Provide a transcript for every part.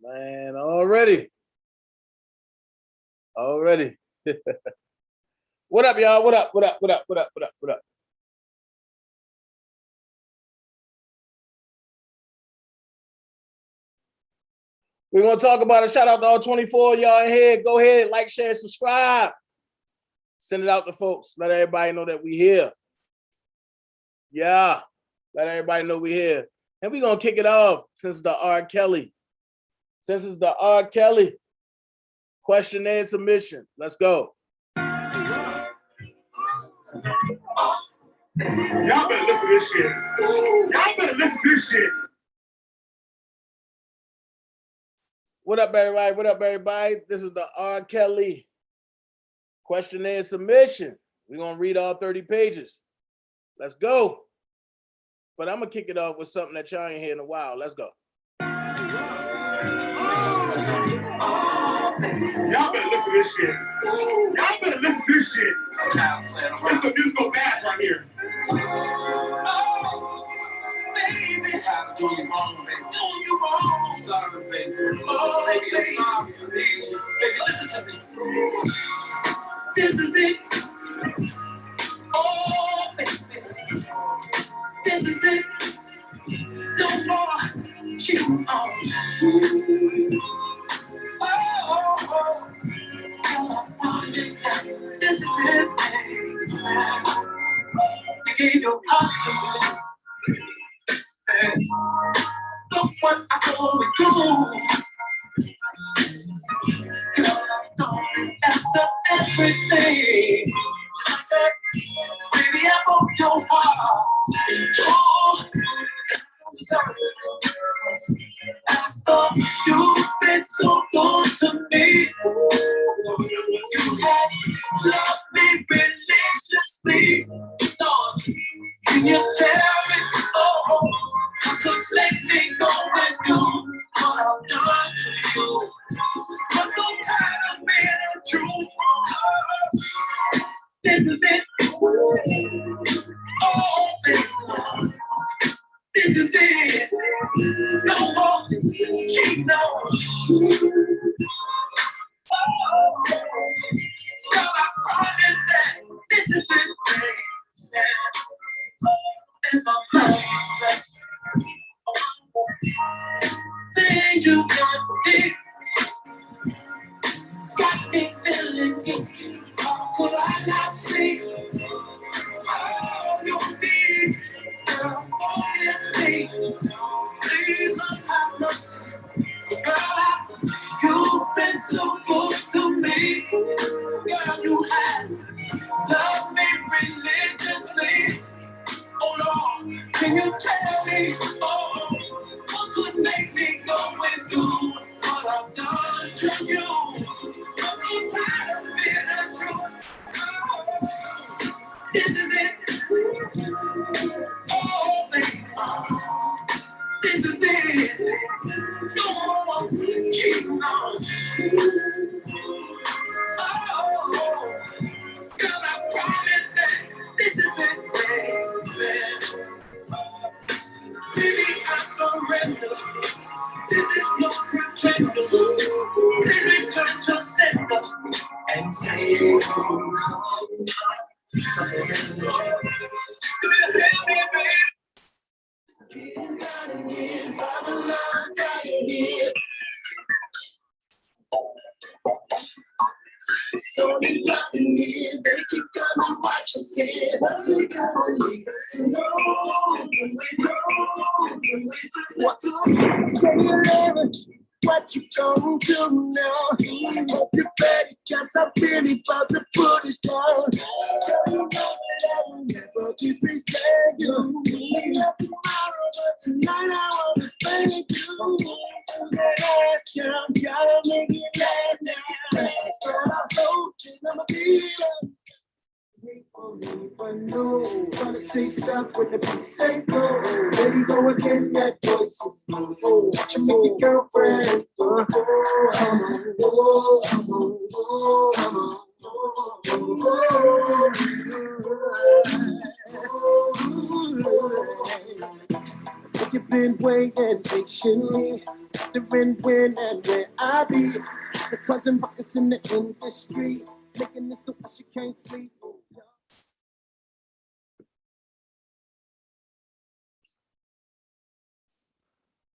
Man, already. What up, y'all? What up? We're going to talk about it. Shout out to all 24 y'all here. Go ahead, like, share, subscribe. Send it out to folks. Let everybody know that we here. Yeah, let everybody know we here. And we're going to kick it off since the R. Kelly. Since it's the R. Kelly questionnaire submission. Let's go. Y'all better listen to this shit. Y'all better listen to this shit. What up, everybody? This is the R. Kelly questionnaire submission. We're going to read all 30 pages. Let's go. But I'm going to kick it off with something that y'all ain't heard in a while. Let's go. Y'all better listen to this shit. Y'all better listen to this shit. It's a musical bass right here. Baby, I'm doing you wrong, baby. Doing you wrong. Sorry, baby. Oh, baby, I'm sorry. Baby, listen to me. This is it. Oh, baby. This is it. No more cheating on you. Oh, I promise that this is it, baby. You gave your heart to me. Look what I'm going through. Girl, I'm going after everything. Just like that, baby, I broke your heart. Oh, I thought you've been so good to me. You had loved me religiously. Lord, can you tell me, oh, you could let me go and do what I've done to you. I'm so tired of being true. This is it. Oh, say, this is it. No more cheating on you. Oh, girl, I promise that this is it. It's my plan. Things you can't believe. Got me feeling guilty. How could I not see all your needs? Girl, for me. Please look have mercy. 'Cause girl, you've been so good to me. Girl, you have loved me religiously. Oh Lord, can you tell me, oh, what could make me go and do what I've done to you? I'm so tired of being untrue. This is it. Oh, say, this is it. No more cheating on you. Oh, girl, I promise that this is it, baby. Baby, I surrender. This is no pretender. Please return to sender and say, do you feel me, baby? So they got me, they keep coming, what you said. They gotta leave us alone. What to say, eleven? What you gonna do now? Hope you're ready, 'cause I'm really about to put it down. Tell you that I will never be free, stay you. Not tomorrow, but tonight I want to spend you. Last year, gotta make it right now. Start off so, I'ma be there. Wait for me, but no. Trying to say stop when the peace say go. There you go again, that voice is me. Oh, watch you make your girlfriend. you've been waiting patiently, wondering when and where I be. The cousin rockets in the industry, making this so she can't sleep.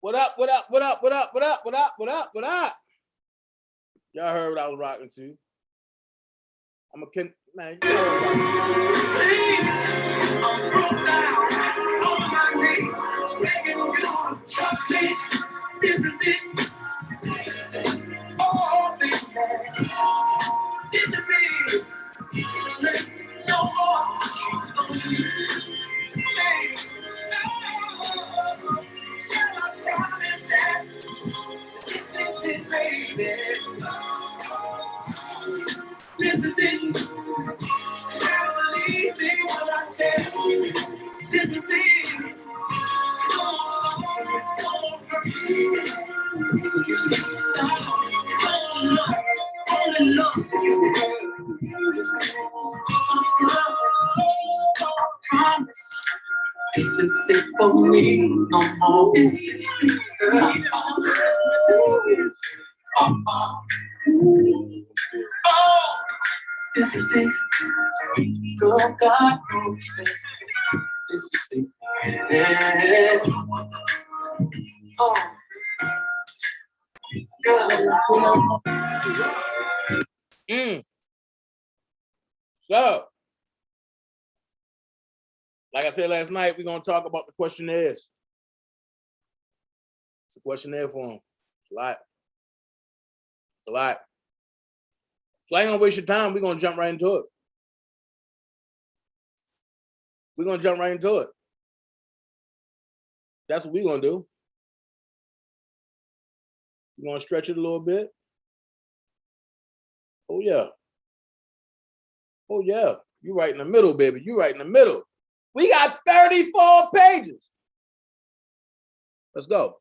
What up, what up, what up, what up, what up, what up, what up, what up? Y'all heard what I was rocking to. I'm a king, man. You know what I'm broke down on my knees, begging you to trust me. This is it. Oh, baby. This is it. No more. Baby. I promise that this is it, baby. This is it. Never believe me when I tell you. This is it. This is it for me, no more. This is it, girl. Oh, this is it. Girl, God knows that this is it. Yeah. Oh, girl. So, like I said last night, we're gonna talk about the questionnaires. It's a questionnaire form. It's a lot. It's a lot. So I ain't gonna waste your time. We're gonna jump right into it. We're gonna jump right into it. That's what we're gonna do. We're gonna stretch it a little bit. Oh yeah. Oh yeah. You right in the middle, baby. You right in the middle. We got 34 pages. Let's go.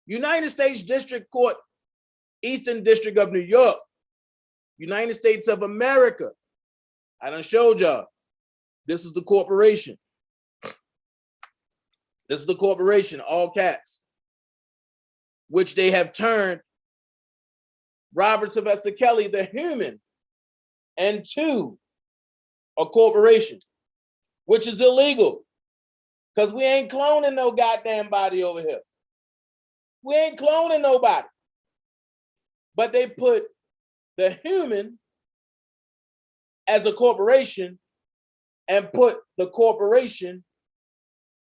United States District Court, Eastern District of New York, United States of America. I done showed y'all. This is the corporation. This is the corporation, all caps, which they have turned Robert Sylvester Kelly, the human, into a corporation, which is illegal because we ain't cloning no goddamn body over here. We ain't cloning nobody. But they put the human as a corporation and put the corporation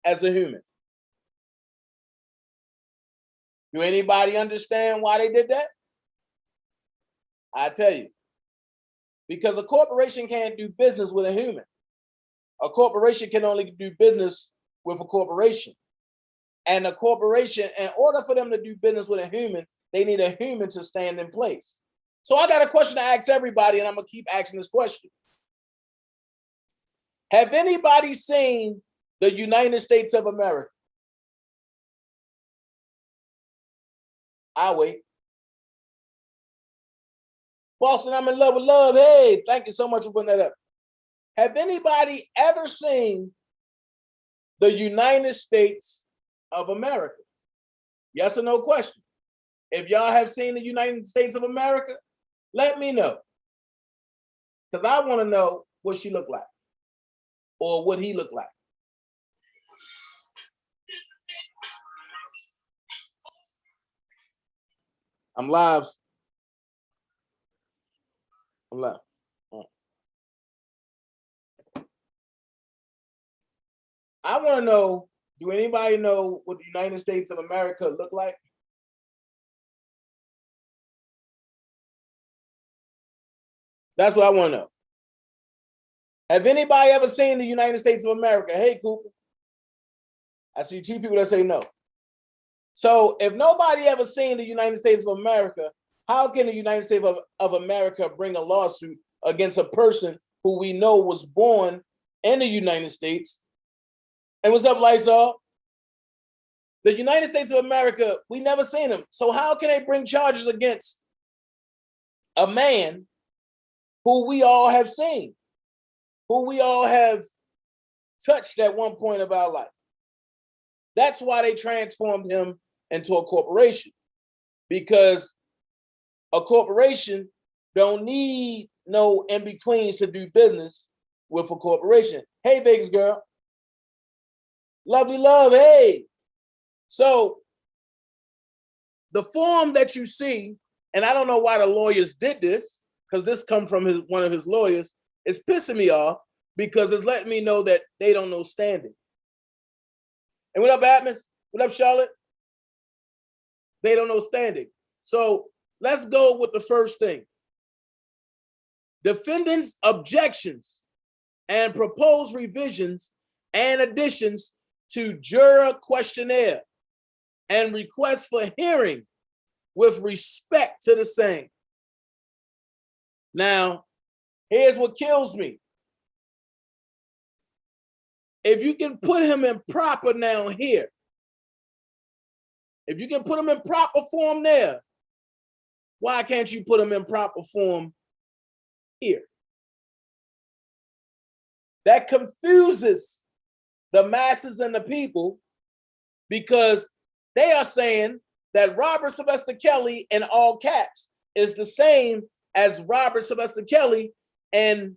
as a human. Do anybody understand why they did that? I tell you. Because a corporation can't do business with a human. A corporation can only do business with a corporation. And a corporation, in order for them to do business with a human, they need a human to stand in place. So I got a question to ask everybody, and I'm going to keep asking this question. Have anybody seen the United States of America? I'll wait. Boston, I'm in love with love. Hey, thank you so much for putting that up. Have anybody ever seen the United States of America? Yes or no question. If y'all have seen the United States of America, let me know. Because I want to know what she looked like or what he looked like. I'm live. I'm live. I want to know, do anybody know what the United States of America look like? That's what I want to know. Have anybody ever seen the United States of America? Hey, Cooper. I see two people that say no. So if nobody ever seen the United States of America, how can the United States of America bring a lawsuit against a person who we know was born in the United States? And what's up, Lysol? The United States of America, we never seen them. So how can they bring charges against a man who we all have seen, who we all have touched at one point of our life? That's why they transformed him into a corporation, because a corporation don't need no in-betweens to do business with a corporation. Hey, Vegas girl. Lovely love, hey. So the form that you see, and I don't know why the lawyers did this, because this come from one of his lawyers, it's pissing me off because it's letting me know that they don't know standing. And what up, Atmos? What up, Charlotte? They don't know standing. So let's go with the first thing. Defendant's objections and proposed revisions and additions to juror questionnaire and request for hearing with respect to the same. Now, here's what kills me. If you can put him in proper now here, if you can put him in proper form there, why can't you put him in proper form here? That confuses the masses and the people, because they are saying that Robert Sylvester Kelly in all caps is the same as Robert Sylvester Kelly. And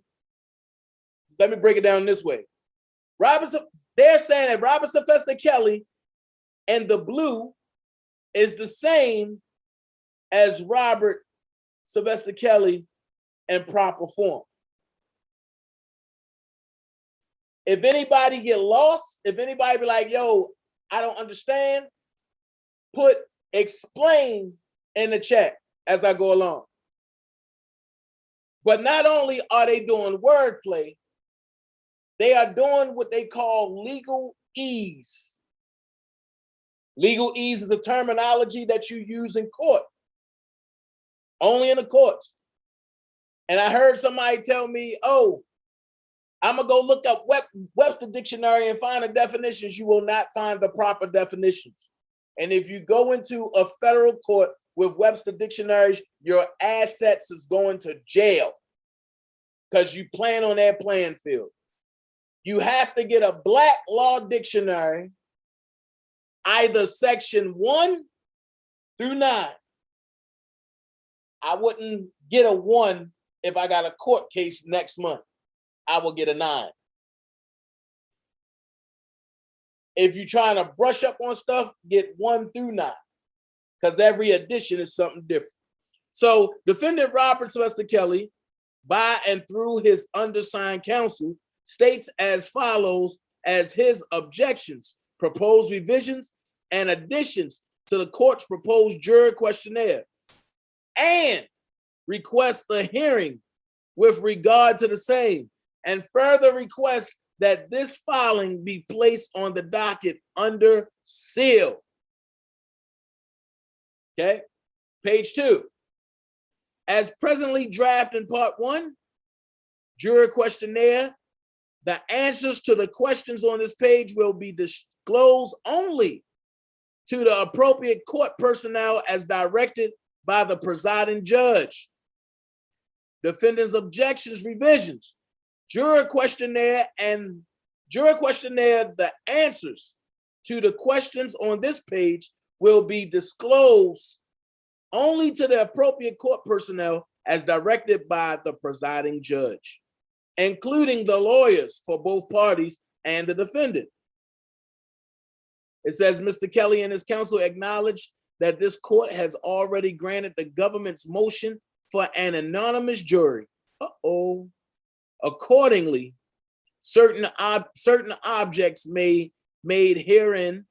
let me break it down this way. They're saying that Robert Sylvester Kelly and the blue is the same as Robert Sylvester Kelly in proper form. If anybody get lost, if anybody be like, yo, I don't understand, put explain in the chat as I go along. But not only are they doing wordplay, they are doing what they call legal ease. Legal ease is a terminology that you use in court, only in the courts. And I heard somebody tell me, oh, I'm gonna go look up Webster Dictionary and find the definitions. You will not find the proper definitions. And if you go into a federal court with Webster dictionaries, your assets is going to jail because you playing on that playing field. You have to get a Black Law Dictionary, either section 1 through 9. I wouldn't get a 1 if I got a court case next month. I will get a 9. If you're trying to brush up on stuff, get 1 through 9, because every edition is something different. So defendant Robert Sylvester Kelly, by and through his undersigned counsel, states as follows as his objections, proposed revisions, and additions to the court's proposed juror questionnaire, and requests a hearing with regard to the same, and further requests that this filing be placed on the docket under seal. Okay, page 2. As presently drafted in part 1, juror questionnaire, the answers to the questions on this page will be disclosed only to the appropriate court personnel as directed by the presiding judge. Defendant's objections, revisions, juror questionnaire, the answers to the questions on this page will be disclosed only to the appropriate court personnel as directed by the presiding judge, including the lawyers for both parties and the defendant. It says, Mr. Kelly and his counsel acknowledge that this court has already granted the government's motion for an anonymous jury. Accordingly, certain objects made herein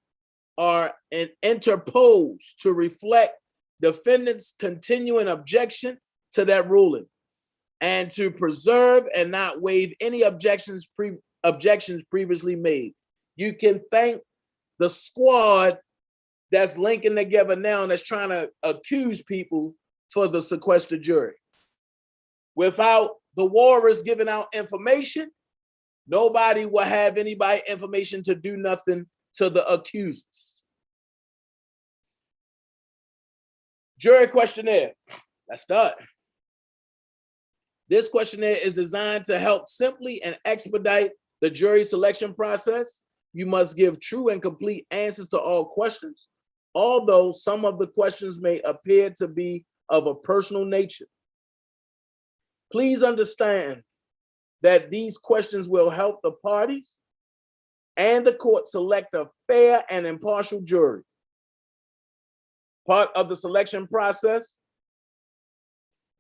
are interposed to reflect defendant's continuing objection to that ruling, and to preserve and not waive any objections previously made. You can thank the squad that's linking together now and that's trying to accuse people for the sequestered jury. Without the warriors giving out information, nobody will have anybody information to do nothing to the accusers. Jury questionnaire. Let's start. This questionnaire is designed to help simply and expedite the jury selection process You must give true and complete answers to all questions, although some of the questions may appear to be of a personal nature. Please understand that these questions will help the parties and the court select a fair and impartial jury. Part of the selection process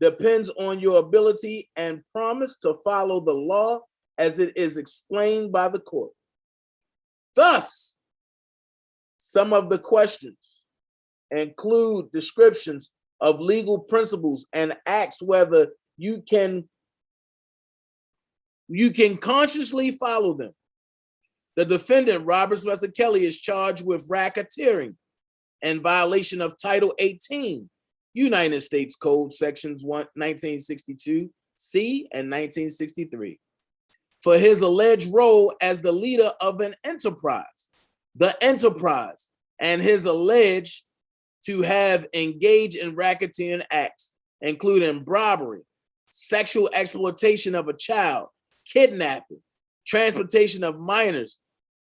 depends on your ability and promise to follow the law as it is explained by the court. Thus, some of the questions include descriptions of legal principles and acts whether you can consciously follow them. The defendant, Robert Sylvester Kelly, is charged with racketeering in violation of Title 18, United States Code Sections 1962 C and 1963, for his alleged role as the leader of an enterprise, and his alleged to have engaged in racketeering acts, including robbery, sexual exploitation of a child, kidnapping, transportation of minors,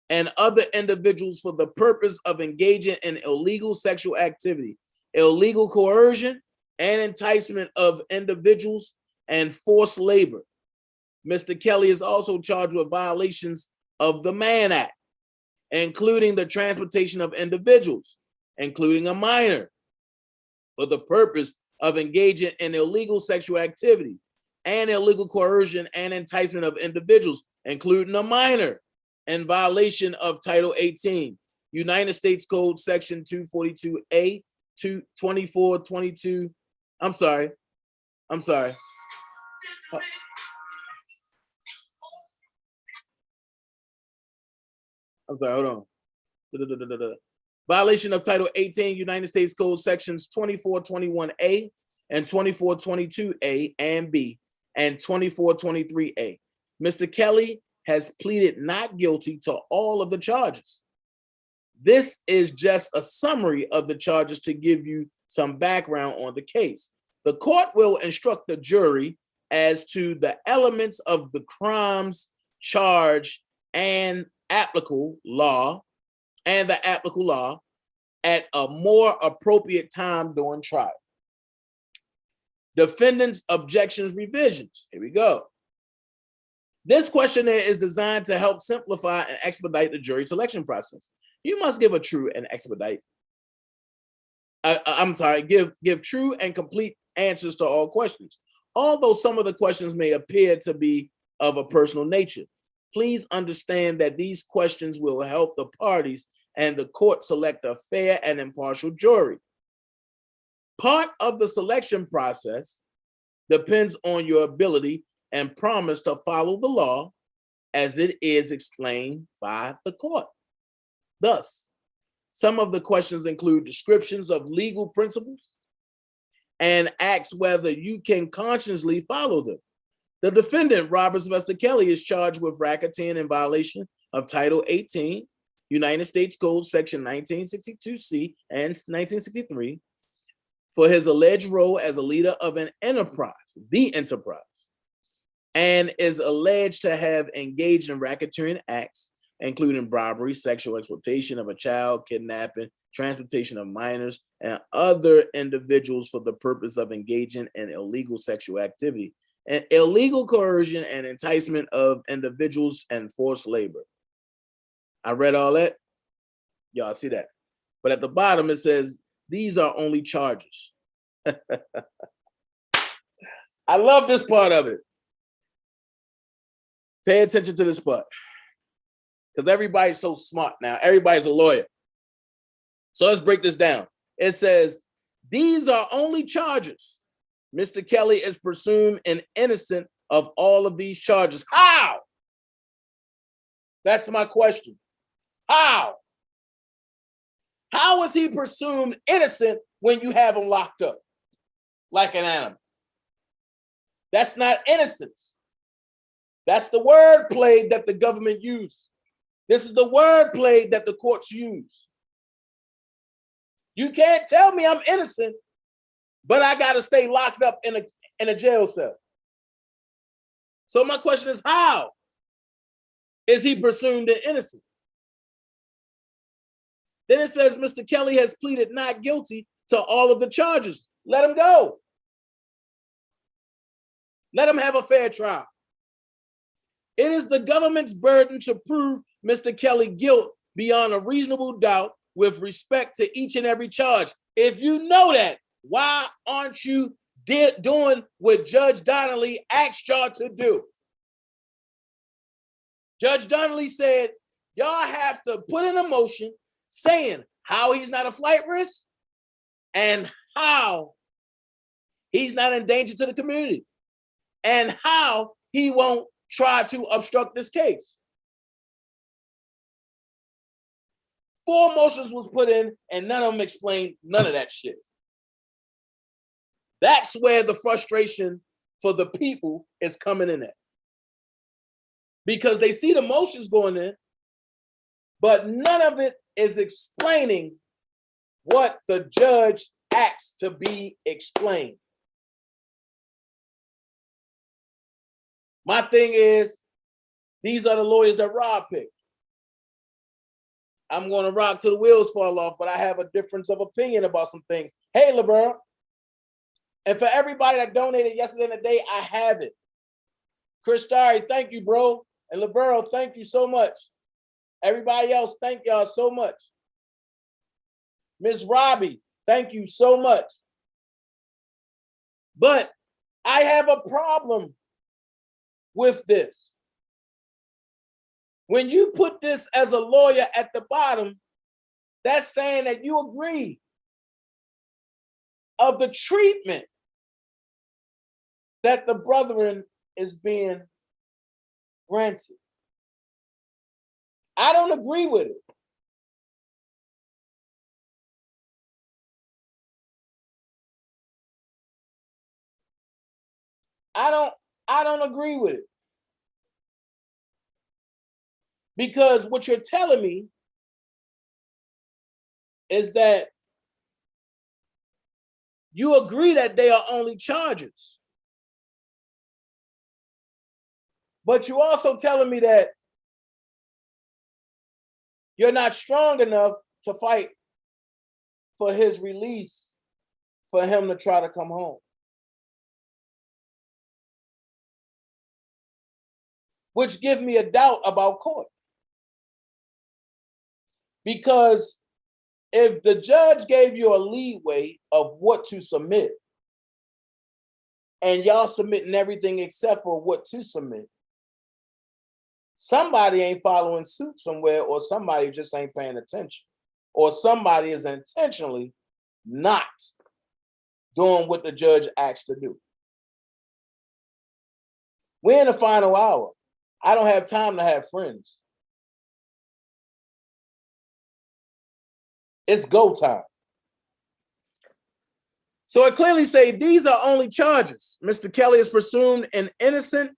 and other individuals for the purpose of engaging in illegal sexual activity, illegal coercion, and enticement of individuals, and forced labor. Mr. Kelly is also charged with violations of the Mann Act, including the transportation of individuals, including a minor, for the purpose of engaging in illegal sexual activity and illegal coercion and enticement of individuals, including a minor, in violation of Title 18, United States Code Section 242A, 2422. I'm sorry. I'm sorry, hold on. Violation of Title 18, United States Code Sections 2421A and 2422A and B and 2423A. Mr. Kelly has pleaded not guilty to all of the charges. This is just a summary of the charges to give you some background on the case. The court will instruct the jury as to the elements of the crimes charged and applicable law at a more appropriate time during trial. Defendant's objections revisions. Here we go. This questionnaire is designed to help simplify and expedite the jury selection process. You must give a true and give true and complete answers to all questions. Although some of the questions may appear to be of a personal nature, please understand that these questions will help the parties and the court select a fair and impartial jury. Part of the selection process depends on your ability and promise to follow the law as it is explained by the court. Thus, some of the questions include descriptions of legal principles and acts whether you can consciously follow them. The defendant, Robert Sylvester Kelly, is charged with racketeering in violation of Title 18, United States Code Section 1962C and 1963, for his alleged role as a leader of an enterprise, and is alleged to have engaged in racketeering acts, including robbery, sexual exploitation of a child, kidnapping, transportation of minors, and other individuals for the purpose of engaging in illegal sexual activity, and illegal coercion and enticement of individuals and forced labor. I read all that. Y'all see that? But at the bottom, it says, these are only charges. I love this part of it. Pay attention to this part, because everybody's so smart now. Everybody's a lawyer. So let's break this down. It says, these are only charges. Mr. Kelly is presumed innocent of all of these charges. How? That's my question. How? How is he presumed innocent when you have him locked up like an animal? That's not innocence. That's the wordplay that the government used. This is the wordplay that the courts use. You can't tell me I'm innocent, but I got to stay locked up in a jail cell. So my question is, how is he presumed innocent? Then it says Mr. Kelly has pleaded not guilty to all of the charges. Let him go. Let him have a fair trial. It is the government's burden to prove Mr. Kelly guilt beyond a reasonable doubt with respect to each and every charge. If you know that, why aren't you doing what Judge Donnelly asked y'all to do? Judge Donnelly said, y'all have to put in a motion saying how he's not a flight risk and how he's not in danger to the community and how he won't try to obstruct this case. 4 motions was put in and none of them explained none of that shit. That's where the frustration for the people is coming in at. Because they see the motions going in, but none of it is explaining what the judge asked to be explained. My thing is, these are the lawyers that Rob picked. I'm going to rock till the wheels fall off, but I have a difference of opinion about some things. Hey, LeBron. And for everybody that donated yesterday and today, I have it. Chris Starry, thank you, bro. And LeBron, thank you so much. Everybody else, thank y'all so much. Miss Robbie, thank you so much. But I have a problem with this. When you put this as a lawyer at the bottom, that's saying that you agree of the treatment that the brethren is being granted. I don't agree with it. I don't agree with it. Because what you're telling me is that you agree that they are only charges. But you also telling me that you're not strong enough to fight for his release, for him to try to come home. Which gives me a doubt about court. Because if the judge gave you a leeway of what to submit, and y'all submitting everything except for what to submit, somebody ain't following suit somewhere, or somebody just ain't paying attention, or somebody is intentionally not doing what the judge asked to do. We're in the final hour. I don't have time to have friends. It's go time. So it clearly say these are only charges. Mr. Kelly is presumed an innocent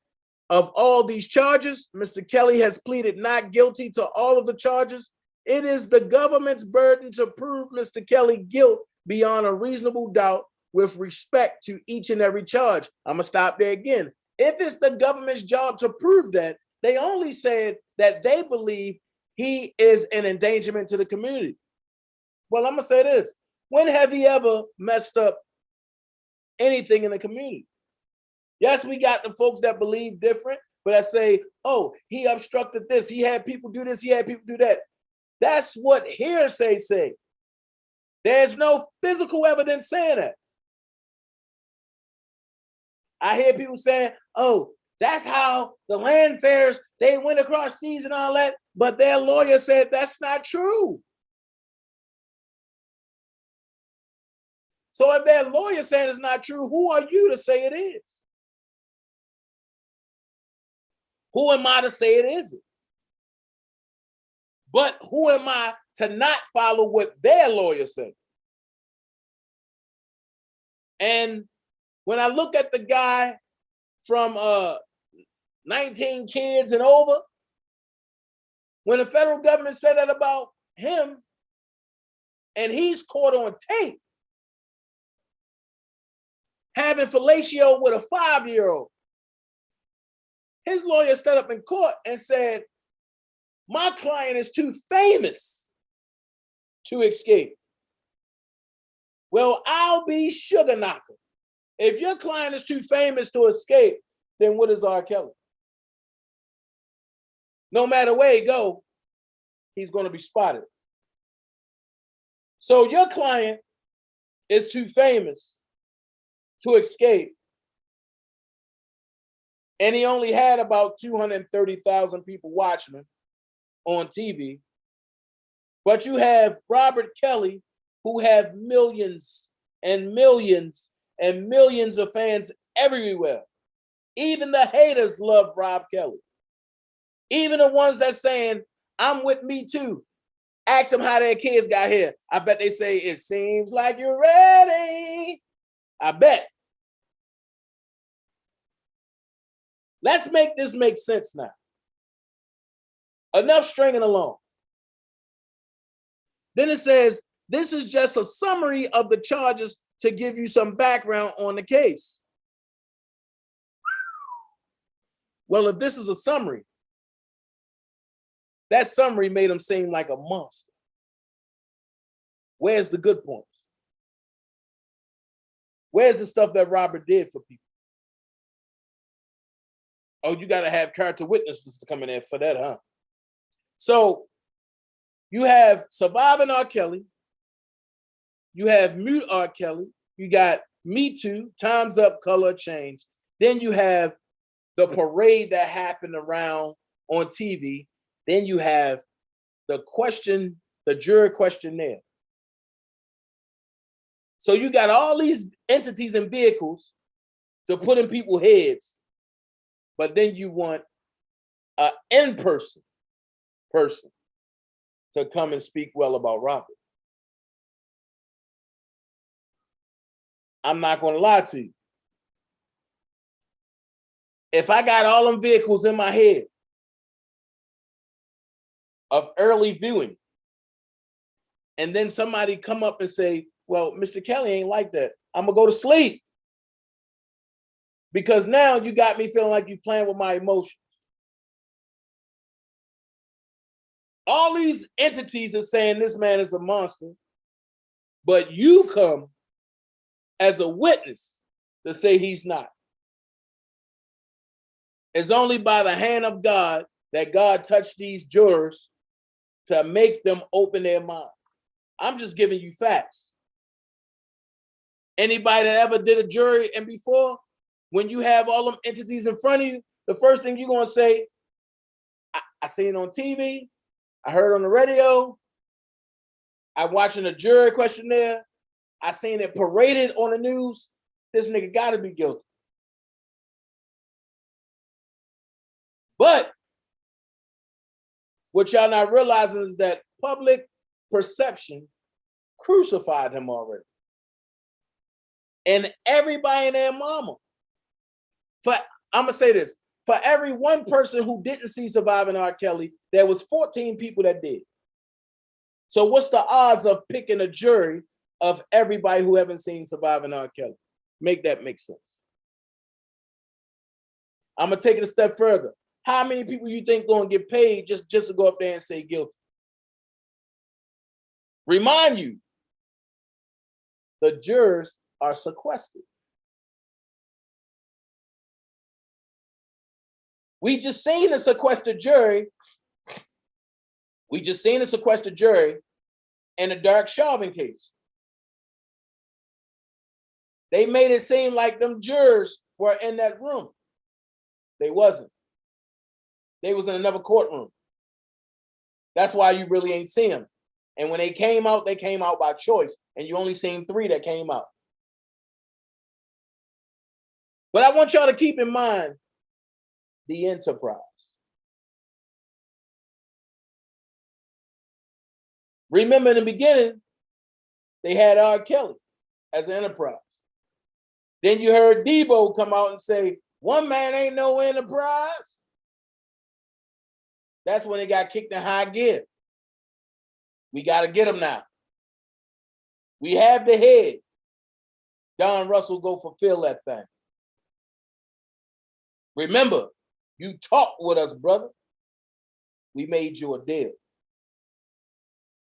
of all these charges. Mr. Kelly has pleaded not guilty to all of the charges. It is the government's burden to prove Mr. Kelly guilt beyond a reasonable doubt with respect to each and every charge. I'm gonna stop there again. If it's the government's job to prove that, they only said that they believe he is an endangerment to the community. Well, I'm gonna say this. When have he ever messed up anything in the community? Yes, we got the folks that believe different, but I say, oh, he obstructed this. He had people do this. He had people do that. That's what hearsay say. There's no physical evidence saying that. I hear people saying, oh, that's how the land fairs, they went across seas and all that, but their lawyer said that's not true. So if their lawyer saying it's not true, who are you to say it is? Who am I to say it isn't? But who am I to not follow what their lawyer said? And when I look at the guy from 19 kids and over, when the federal government said that about him, and he's caught on tape having fellatio with a 5-year-old, his lawyer stood up in court and said, my client is too famous to escape. Well, I'll be sugar knocker. If your client is too famous to escape, then what is R. Kelly? No matter where he go, he's going to be spotted. So your client is too famous to escape, and he only had about 230,000 people watching him on TV. But you have Robert Kelly, who have millions and millions and millions of fans everywhere. Even the haters love Rob Kelly. Even the ones that saying, I'm with Me Too. Ask them how their kids got here. I bet they say, it seems like you're ready. I bet. Let's make this make sense now. Enough stringing along. Then it says, this is just a summary of the charges to give you some background on the case. Well, if this is a summary, that summary made him seem like a monster. Where's the good points? Where's the stuff that Robert did for people? Oh, you got to have character witnesses to come in there for that, huh? So you have Surviving R. Kelly. You have Mute R. Kelly. You got Me Too, Time's Up, Color Change. Then you have the parade that happened around on TV. Then you have the jury questionnaire. So you got all these entities and vehicles to put in people's heads, but then you want an in-person person to come and speak well about Robert. I'm not going to lie to you. If I got all them vehicles in my head of early viewing, and then somebody come up and say, well, Mr. Kelly ain't like that, I'm going to go to sleep. Because now you got me feeling like you playing with my emotions. All these entities are saying this man is a monster, but you come as a witness to say he's not. It's only by the hand of God that God touched these jurors to make them open their mind. I'm just giving you facts. Anybody that ever did a jury and before, when you have all them entities in front of you, the first thing you're going to say, I seen it on TV, I heard on the radio, I'm watching a jury questionnaire, I seen it paraded on the news, this nigga got to be guilty. But what y'all not realizing is that public perception crucified him already. And everybody and their mama. I'm gonna say this, for every one person who didn't see Surviving R. Kelly, there was 14 people that did. So what's the odds of picking a jury of everybody who haven't seen Surviving R. Kelly? Make that make sense. I'm gonna take it a step further. How many people you think gonna get paid just to go up there and say guilty? Remind you, the jurors are sequestered. We just seen a sequestered jury. We just seen a sequestered jury in a Derek Chauvin case. They made it seem like them jurors were in that room. They wasn't. They was in another courtroom. That's why you really ain't see them. And when they came out by choice, and you only seen 3 that came out. But I want y'all to keep in mind the enterprise. Remember in the beginning, they had R. Kelly as an enterprise. Then you heard Debo come out and say, one man ain't no enterprise. That's when they got kicked in high gear. We got to get him now. We have the head. Don Russell go fulfill that thing. Remember, you talked with us, brother. We made you a deal.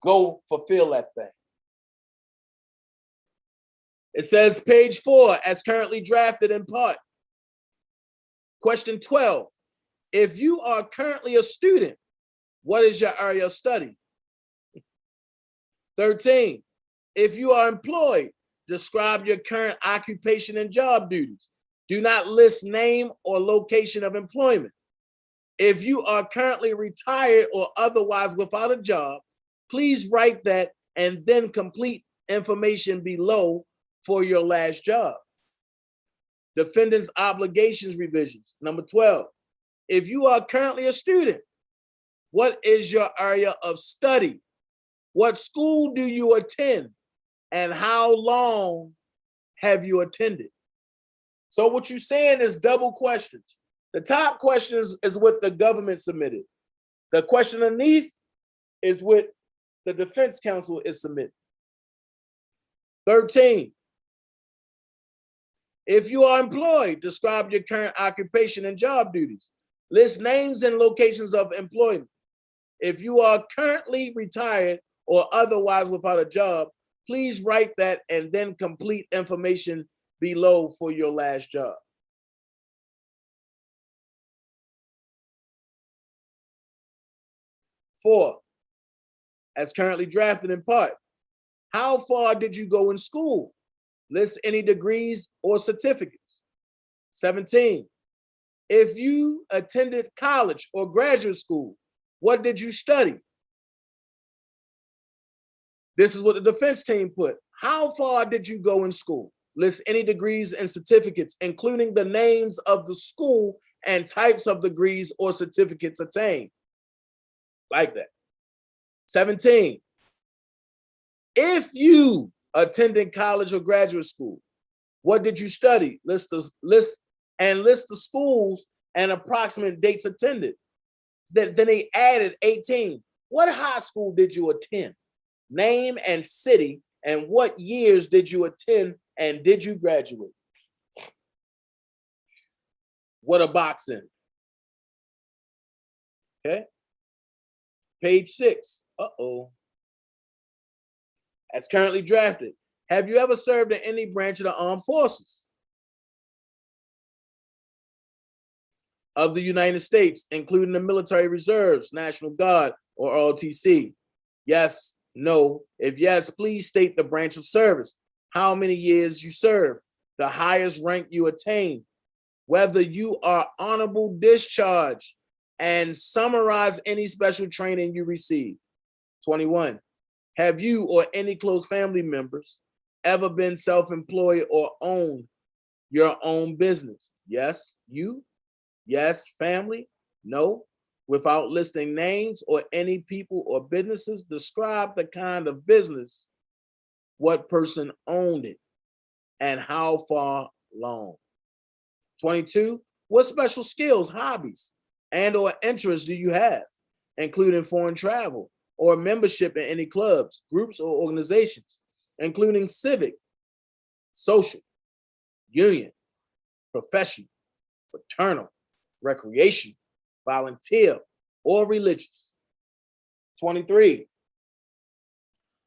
go fulfill that thing. It says page 4, as currently drafted in part. Question 12. If you are currently a student, what is your area of study? 13. If you are employed, describe your current occupation and job duties. Do not list name or location of employment. If you are currently retired or otherwise without a job, please write that and then complete information below for your last job. Defendant's obligations revisions. Number 12. If you are currently a student, what is your area of study? What school do you attend? And how long have you attended? So what you're saying is double questions. The top question is what the government submitted. The question underneath is what the defense counsel is submitting. 13. If you are employed, describe your current occupation and job duties. List names and locations of employment. If you are currently retired or otherwise without a job, please write that and then complete information below for your last job. Four, as currently drafted in part, how far did you go in school? List any degrees or certificates. 17, if you attended college or graduate school, what did you study? This is what the defense team put. How far did you go in school? List any degrees and certificates, including the names of the school and types of degrees or certificates attained. Like that. 17, if you attended college or graduate school, what did you study? List the schools and approximate dates attended. Then they added 18. What high school did you attend? Name and city, and what years did you attend and did you graduate? What a box in. Okay. Page 6. As currently drafted, have you ever served in any branch of the armed forces of the United States, including the military reserves, National Guard, or ROTC? Yes, no. If yes, please state the branch of service, how many years you served, the highest rank you attained, whether you are honorable discharge, and summarize any special training you received. 21, have you or any close family members ever been self-employed or owned your own business? Yes, you. Yes, family. No. Without listing names or any people or businesses, describe the kind of business, what person owned it, and how far long. 22, what special skills, hobbies, and or interests do you have, including foreign travel or membership in any clubs, groups, or organizations, including civic, social, union, professional, fraternal, recreation, volunteer, or religious. 23,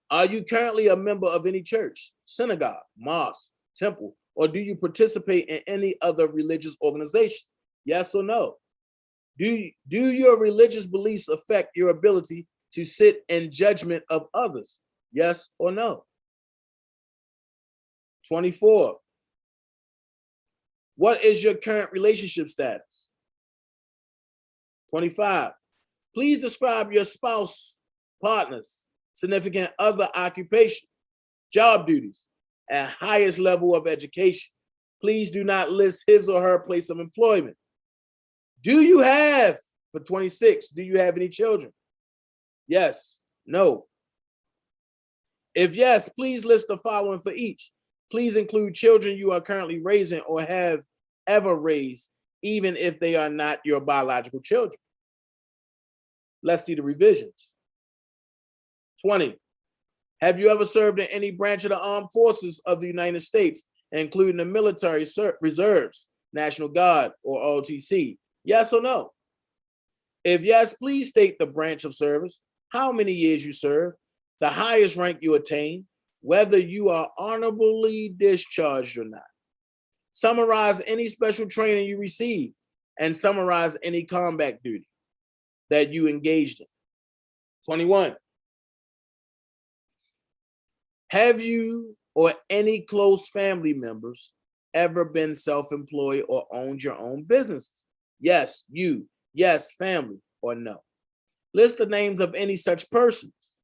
are you currently a member of any church, synagogue, mosque, temple, or do you participate in any other religious organization? Yes or no? Do your religious beliefs affect your ability to sit in judgment of others? Yes or no? 24, what is your current relationship status? 25, please describe your spouse, partners, significant other occupation, job duties, and highest level of education. Please do not list his or her place of employment. Do you have, for 26, do you have any children? Yes, no. If yes, please list the following for each. Please include children you are currently raising or have ever raised, even if they are not your biological children. Let's see the revisions. 20, have you ever served in any branch of the armed forces of the United States, including the military reserves, National Guard, or ROTC? Yes or no? If yes, please state the branch of service, how many years you served, the highest rank you attain, whether you are honorably discharged or not. Summarize any special training you received and summarize any combat duty that you engaged in. 21. Have you or any close family members ever been self-employed or owned your own businesses? Yes, you. Yes, family, or no. List the names of any such persons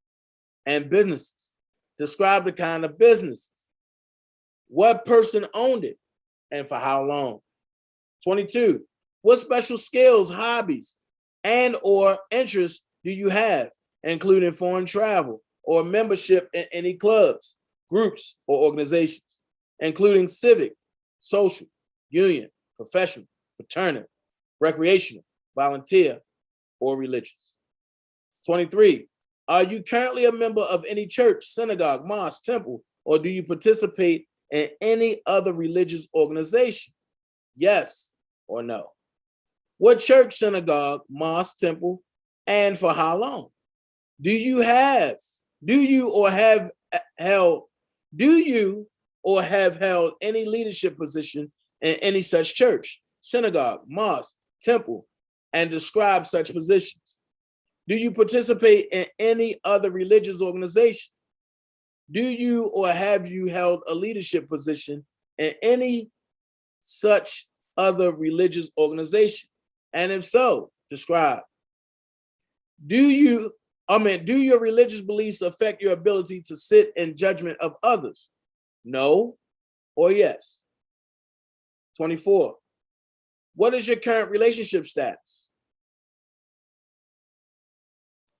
and businesses. Describe the kind of businesses. What person owned it and for how long? 22. What special skills, hobbies, and or interests do you have, including foreign travel or membership in any clubs, groups, or organizations, including civic, social, union, professional, fraternal, recreational, volunteer, or religious? 23. Are you currently a member of any church, synagogue, mosque, temple, or do you participate in any other religious organization? Yes or no? What church, synagogue, mosque, temple, and for how long? Do you or have held any leadership position in any such church, synagogue, mosque, temple, and describe such positions? Do you participate in any other religious organization? Do you or have you held a leadership position in any such other religious organization? And if so, describe. Do your religious beliefs affect your ability to sit in judgment of others? No or yes? 24. What is your current relationship status?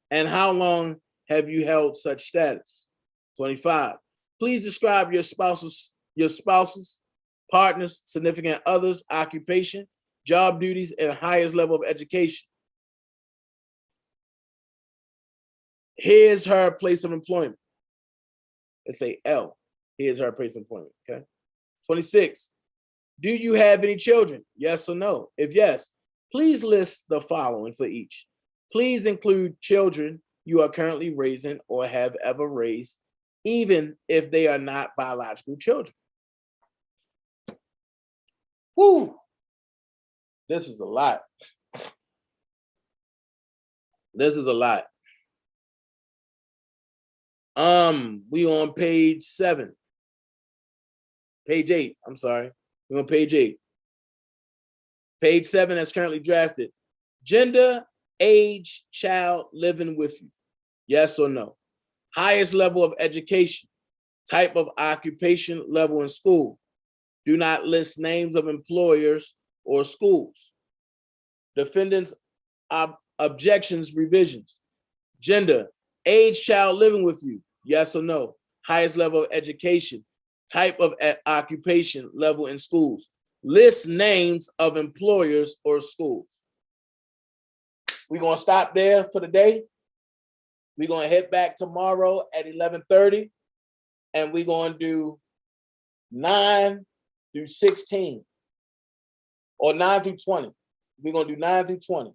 And how long have you held such status? 25. Please describe your spouse's, partners, significant others, occupation, job duties, and highest level of education. Here's her place of employment. Let's say L. Here's her place of employment, okay? 26. Do you have any children? Yes or no? If yes, please list the following for each. Please include children you are currently raising or have ever raised, even if they are not biological children. Woo! This is a lot. This is a lot. We on page 7. Page 8, I'm sorry. We're on page 8. Page 7 that's currently drafted. Gender, age, child living with you. Yes or no? Highest level of education, type of occupation, level in school. Do not list names of employers or schools. Defendant's objections, revisions. Gender, age, child living with you. Yes or no? Highest level of education, type of occupation, level in schools. List names of employers or schools. We're going to stop there for the day. We're going to head back tomorrow at 11:30, and we're going to do 9 through 16, or 9 through 20. We're going to do 9 through 20,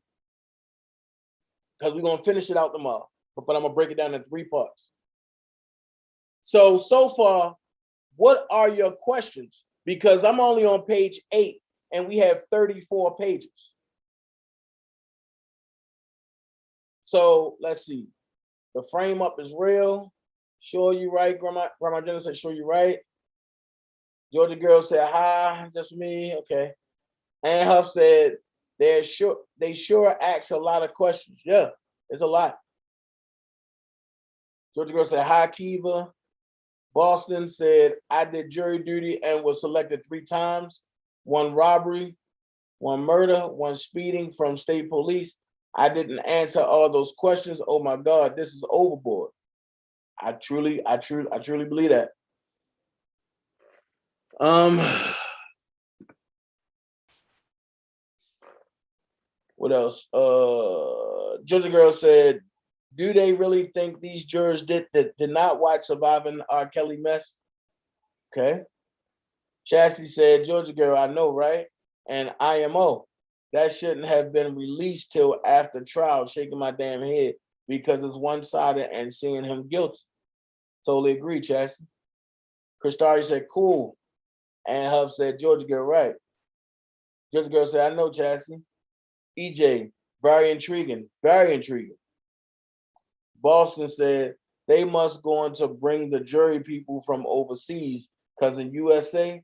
because we're going to finish it out tomorrow, but I'm going to break it down in 3 parts. So far, what are your questions? Because I'm only on page 8, and we have 34 pages. So let's see. The frame up is real. Sure you right, Grandma Jenna said, sure you right. Georgia girl said, hi, just me, okay. Ann Huff said, they sure ask a lot of questions. Yeah, it's a lot. Georgia girl said, hi, Kiva. Boston said, I did jury duty and was selected 3 times. 1 robbery, 1 murder, 1 speeding from state police. I didn't answer all those questions. Oh my God, this is overboard. I truly believe that. What else? Georgia girl said, do they really think these jurors did not watch Surviving R. Kelly mess? Okay. Chassie said, Georgia girl, I know, right? And IMO, that shouldn't have been released till after trial, shaking my damn head. because it's one-sided and seeing him guilty. Totally agree, Chassie. Christari said, cool. And Hub said, Georgia girl, right. Georgia girl said, I know, Chassie. EJ, very intriguing, very intriguing. Boston said, they must go on to bring the jury people from overseas because in USA,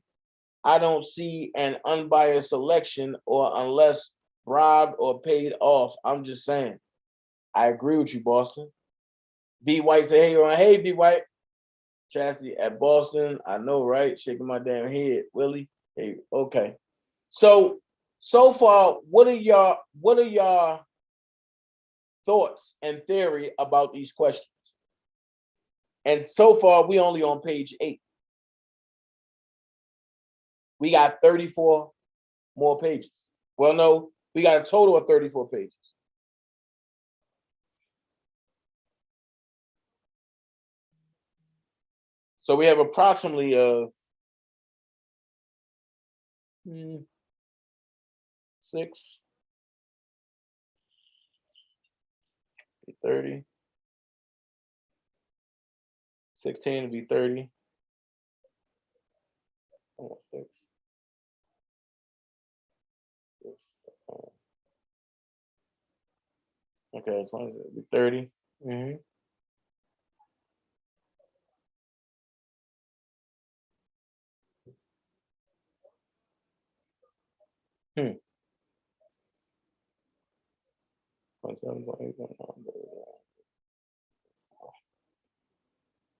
I don't see an unbiased selection or unless bribed or paid off. I'm just saying. I agree with you, Boston. B. White said, hey, B. White. Chassie at Boston. I know, right? Shaking my damn head. Willie. Hey, okay. So far, what are y'all thoughts and theory about these questions? And so far, we only on page 8. We got 34 more pages. Well, no, we got a total of 34 pages. So we have approximately 6, 30, 16 to be 30. Okay, as long as it be 30. Mm-hmm.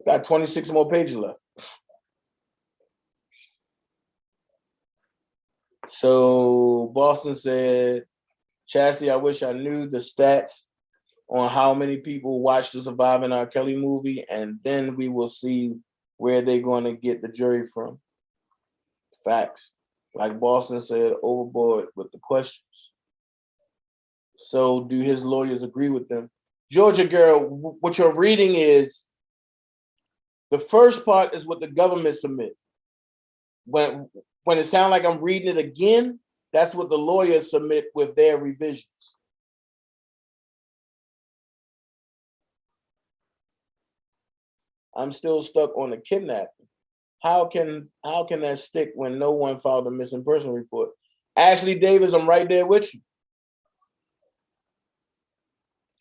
Got 26 more pages left. So Boston said, Chassie, I wish I knew the stats on how many people watched the Surviving R. Kelly movie, and then we will see where they're going to get the jury from. Facts. Like Boston said, overboard with the questions. So do his lawyers agree with them? Georgia girl, what you're reading is, the first part is what the government submit. When it sounds like I'm reading it again, that's what the lawyers submit with their revisions. I'm still stuck on the kidnapping. How can that stick when no one filed a missing person report? Ashley Davis, I'm right there with you.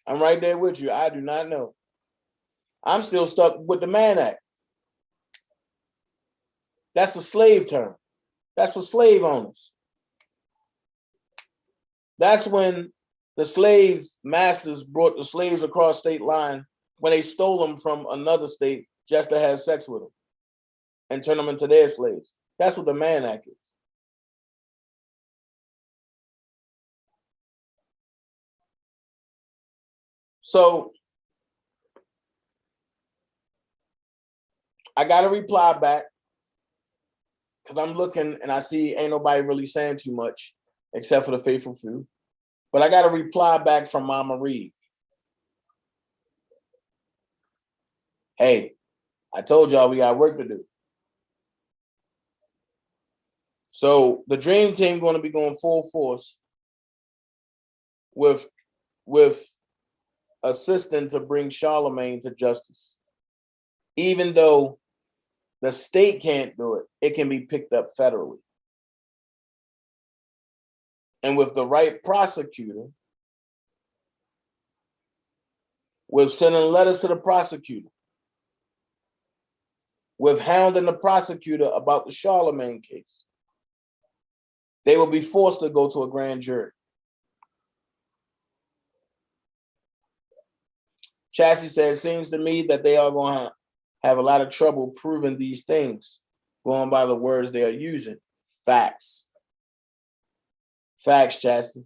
I'm right there with you. I do not know. I'm still stuck with the Mann Act. That's a slave term. That's for slave owners. That's when the slave masters brought the slaves across state line when they stole them from another state just to have sex with them and turn them into their slaves. That's what the Mann Act is. So I got a reply back because I'm looking and I see ain't nobody really saying too much except for the faithful few. But I got a reply back from Mama Reed. Hey, I told y'all we got work to do. So the Dream Team going to be going full force with assisting to bring Charlemagne to justice. Even though the state can't do it, it can be picked up federally. And with the right prosecutor, with sending letters to the prosecutor, with hounding the prosecutor about the Charlemagne case, they will be forced to go to a grand jury. Chassie said, it seems to me that they are going to have a lot of trouble proving these things, going by the words they are using. Facts. Facts, Chassie.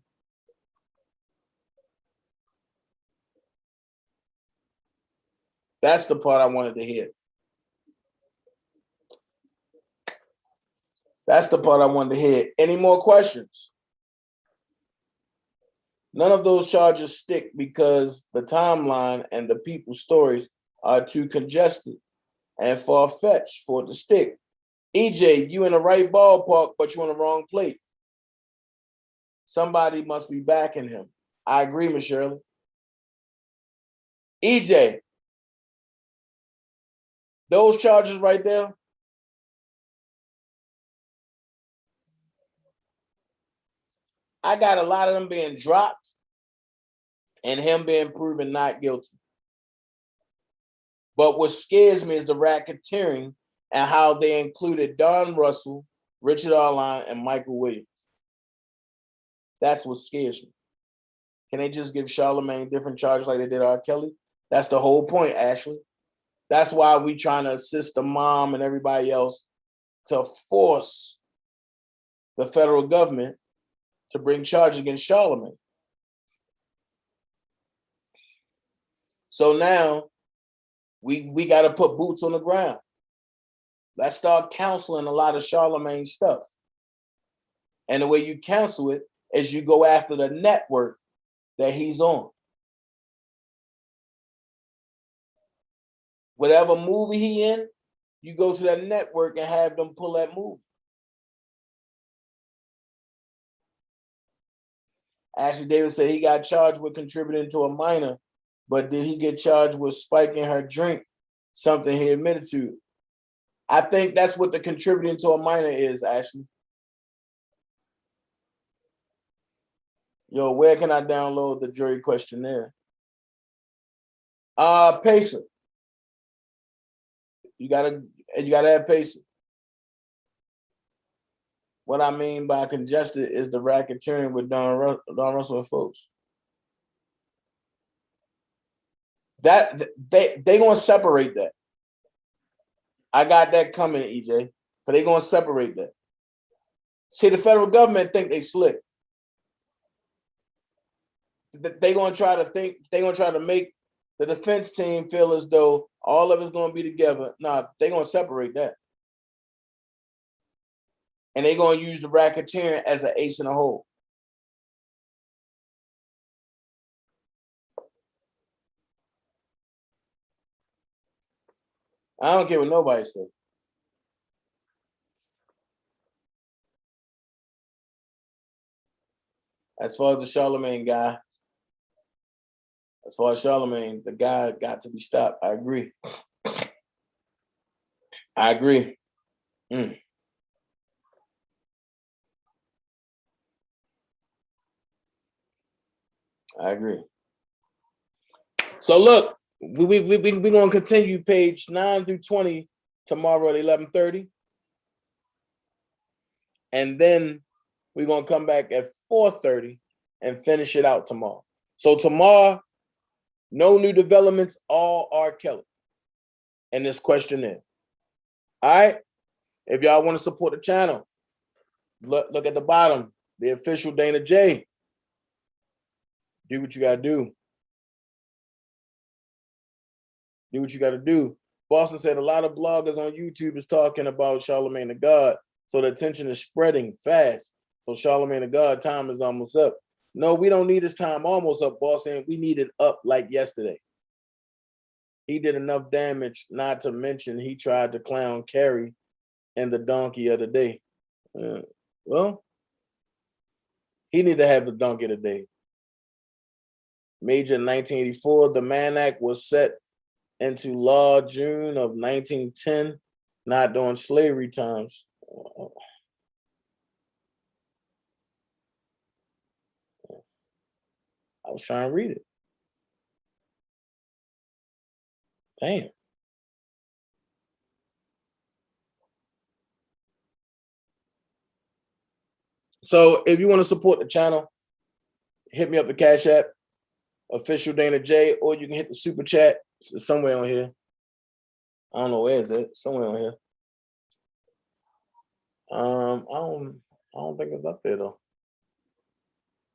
That's the part I wanted to hear. That's the part I wanted to hear. Any more questions? None of those charges stick because the timeline and the people's stories are too congested and far-fetched for it to stick. EJ, you in the right ballpark, but you on the wrong plate. Somebody must be backing him. I agree, Miss Shirley. EJ, those charges right there, I got a lot of them being dropped and him being proven not guilty. But what scares me is the racketeering and how they included Don Russell, Richard Arline, and Michael Williams. That's what scares me. Can they just give Charlamagne different charges like they did R. Kelly? That's the whole point, Ashley. That's why we trying to assist the mom and everybody else to force the federal government to bring charges against Charlamagne. So now we got to put boots on the ground. Let's start counseling a lot of Charlamagne stuff. And the way you counsel it is you go after the network that he's on. Whatever movie he in, you go to that network and have them pull that movie. Ashley Davis said he got charged with contributing to a minor, but did he get charged with spiking her drink? Something he admitted to. I think that's what the contributing to a minor is, Ashley. Yo, where can I download the jury questionnaire? Pacer. You gotta have pacer. What I mean by congested is the racketeering with Don Russell and folks. That they gonna separate that. I got that coming, EJ. But they gonna separate that. See, the federal government think they slick. They gonna try to make the defense team feel as though all of it's gonna be together. Nah, they gonna separate that. And they gonna use the racketeering as an ace in the hole. I don't care what nobody says. As far as the Charlamagne guy, as far as Charlamagne, the guy got to be stopped. I agree. I agree. I agree. So look, we're going to continue page 9 through 20 tomorrow at 11:30. And then we're going to come back at 4:30 and finish it out tomorrow. So tomorrow, no new developments, all R. Kelly in this questionnaire. All right? If y'all want to support the channel, look at the bottom, the official DanaJay. Do what you got to do. Do what you got to do. Boston said a lot of bloggers on YouTube is talking about Charlamagne the God, so the attention is spreading fast. So Charlamagne the God time is almost up. No, we don't need his time almost up, Boston. We need it up like yesterday. He did enough damage, not to mention he tried to clown Carrie and the donkey of the day. Well, he need to have the donkey of the day. Major in 1984, the Mann Act was set into law June of 1910, not during slavery times. I was trying to read it. Damn. So if you want to support the channel, hit me up the Cash App, official DanaJay, or you can hit the super chat. It's somewhere on here. I don't know where is it. Somewhere on here. I don't think it's up there though.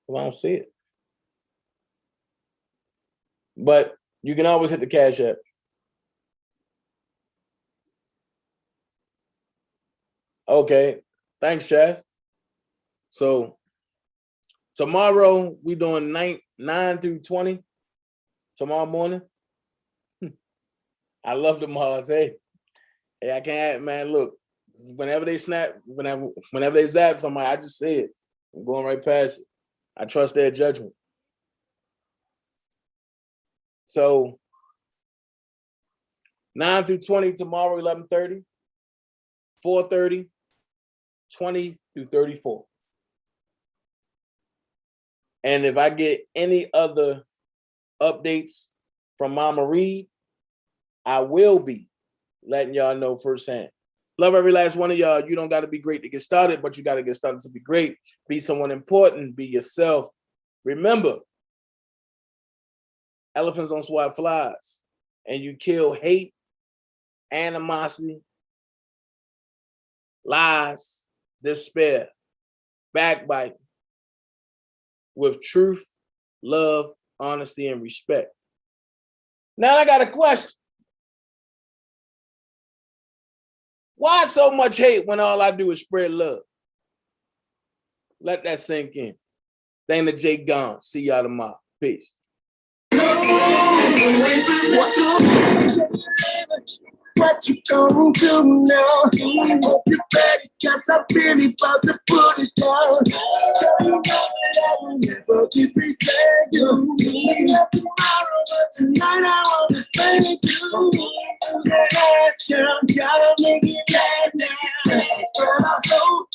I don't see it. But you can always hit the Cash App. Okay. Thanks, Chaz. So tomorrow we doing 9 through 20. Tomorrow morning. I love the Mars. Hey, I can't, man. Look, whenever they snap, whenever they zap somebody, I just say it. I'm going right past it. I trust their judgment. So 9 through 20 tomorrow, 11:30. 4:30, 20 through 34. And if I get any other updates from Mama Reed, I will be letting y'all know firsthand. Love every last one of y'all. You don't got to be great to get started, but you got to get started to be great. Be someone important. Be yourself. Remember, elephants don't swat flies. And you kill hate, animosity, lies, despair, backbiting with truth, love, honesty, and respect. Now I got a question. Why so much hate when all I do is spread love? Let that sink in. DanaJay gone. See y'all tomorrow. Peace. What you gonna do now? Hope you're ready, cause I'm really about to put it down. You know that I will never be free, you. Not tomorrow, but tonight I want to spend it you. That ass, girl, gotta make it right now. Start off so,